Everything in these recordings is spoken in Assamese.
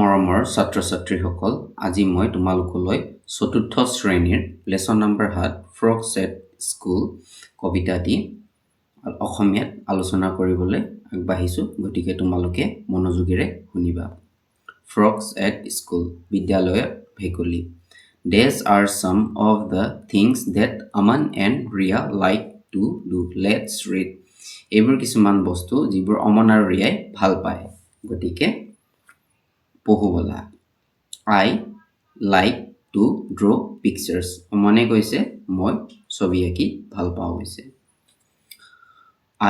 মৰমৰ ছাত্ৰ-ছাত্ৰীসকল, আজি মই তোমালোকলৈ চতুৰ্থ শ্ৰেণীৰ লেসন নম্বৰ 7 ফ্ৰগছ এট স্কুল কবিতাটি অসমীয়াত আলোচনা কৰিবলৈ আগবাঢ়িছো। গতিকে তোমালোকে মনোযোগেৰে শুনিবা। ফ্ৰগছ এট স্কুল, বিদ্যালয়ত ভেকুলী। These are some of the things that Aman and Ria like to do. Let's read. এইবোৰ কিছুমান বস্তু যিবোৰ অমন আৰু ৰিয়াই ভাল পায়। গতিকে পঢ়ো বলা। I like to draw pictures. অমনে কৈছে মই ছবি আঁকি ভাল পাওঁ কৈছে।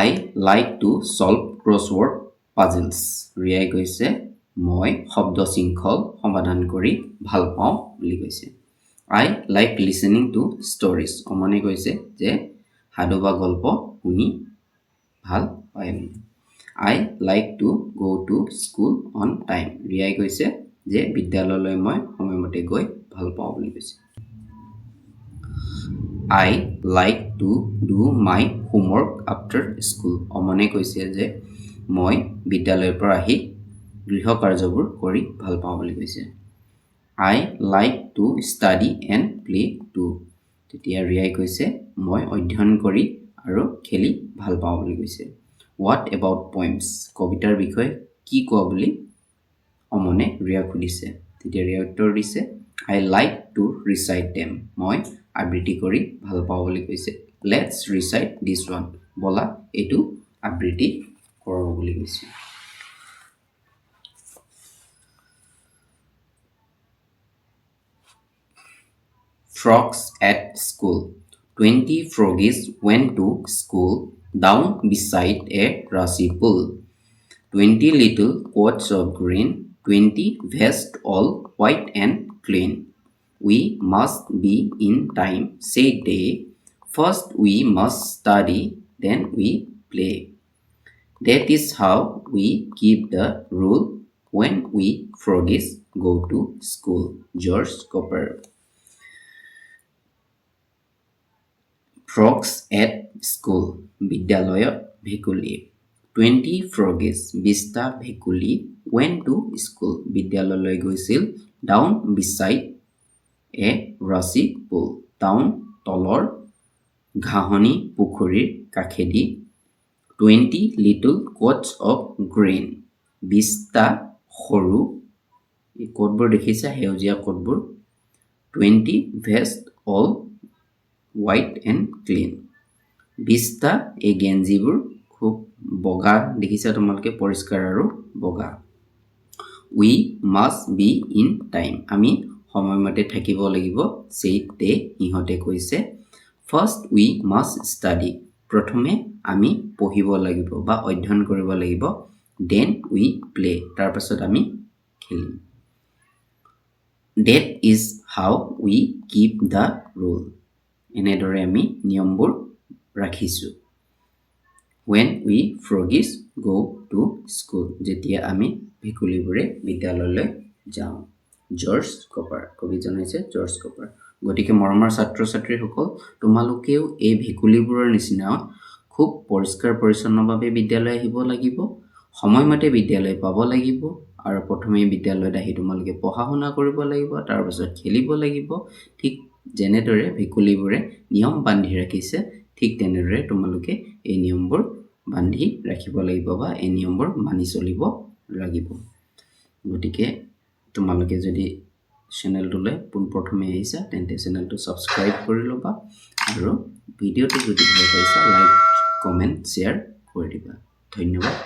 I like to solve crossword puzzles. ৰিয়াই কৈছে মই শব্দ শৃংখল সমাধান কৰি ভাল পাওঁ বুলি কৈছে। I like listening to stories. অমনে কৈছে যে সাধু বা গল্প শুনি ভাল পায় বুলি। I like to go to school on time. ৰিয়াই কৈছে যে বিদ্যালয়লৈ মই সময়মতে গৈ ভাল পাওঁ বুলি কৈছে। I like to do my homework after school. অমনে কৈছে যে মই বিদ্যালয়ৰ পৰা আহি গৃহ কাৰ্যবোৰ কৰি ভাল পাওঁ বুলি কৈছে। I like to study and play too. তেতিয়া ৰিয়াই কৈছে মই অধ্যয়ন কৰি আৰু খেলি ভাল পাওঁ বুলি কৈছে। What about poems? কবিতাৰ বিষয়ে কি কোৱা বুলি অমনে ৰিয়াক সুধিছে। তেতিয়া ৰিয়াই উত্তৰ দিছে I like to recite them. মই আবৃত্তি কৰি ভাল পাওঁ বুলি কৈছে। Let's recite this one. বলা এইটো আবৃত্তি কৰোঁ বুলি কৈছে। Frogs at school. 20 froggies went to school down beside a grassy pool. 20 little quotes of green, 20 vests all white and clean. We must be in time, said they. First we must study, then we play. That is how we keep the rule when we froggies go to school. George Cooper. Frogs at school. বিদ্যালয়ত ভেকুলী। 20 froggies, 20টা ভেকুলী went to school. বিদ্যালয়লৈ গৈছিল down beside a grassy pool. Down তলৰ ঘাঁহনি পুখুৰীৰ কাষেদি 20 little quotes of green. 20টা সৰু এই কোডবোৰ দেখিছা সেউজীয়া কোডবোৰ 20 vests all white and clean. 20টা এই গেঞ্জিবোৰ খুব বগা দেখিছা তোমালোকে পৰিষ্কাৰ আৰু বগা। We must be in time. আমি সময়মতে থাকিব লাগিব said they. ইহঁতে কৈছে First we must study. প্ৰথমে আমি পঢ়িব লাগিব বা অধ্যয়ন কৰিব লাগিব। Then we play. তাৰ পাছত আমি খেলিম। That is how we keep the rule. এনেদৰে আমি নিয়মবোৰ ৰাখিছো। When we froggies go to school. যেতিয়া আমি ভেকুলীবোৰে বিদ্যালয়লৈ যাওঁ। George copper. কবিজন হৈছে জৰ্জ কপাৰ। গতিকে মৰমৰ ছাত্ৰ-ছাত্ৰীসকল, তোমালোকেও এই ভেকুলীবোৰৰ নিচিনা খুব পৰিষ্কাৰ পৰিচ্ছন্নভাৱে বিদ্যালয় আহিব লাগিব, সময়মতে বিদ্যালয় পাব লাগিব আৰু প্ৰথমে বিদ্যালয়ত আহি তোমালোকে পঢ়া-শুনা কৰিব লাগিব, তাৰ পাছত খেলিব লাগিব। ঠিক যেনেদৰে ভেকুলীবোৰে নিয়ম বান্ধি ৰাখিছে, ঠিক তেনেদৰে তোমালোকে এই নিয়মবোৰ বান্ধি ৰাখিব লাগিব বা এই নিয়মবোৰ মানি চলিব লাগিব। গতিকে তোমালোকে যদি চেনেলটোলৈ পোনপ্ৰথমে আহিছা তেন্তে চেনেলটো ছাবস্ক্ৰাইব কৰি ল'বা আৰু ভিডিঅ'টো যদি ভাল পাইছা লাইক, কমেণ্ট, শ্বেয়াৰ কৰি দিবা। ধন্যবাদ।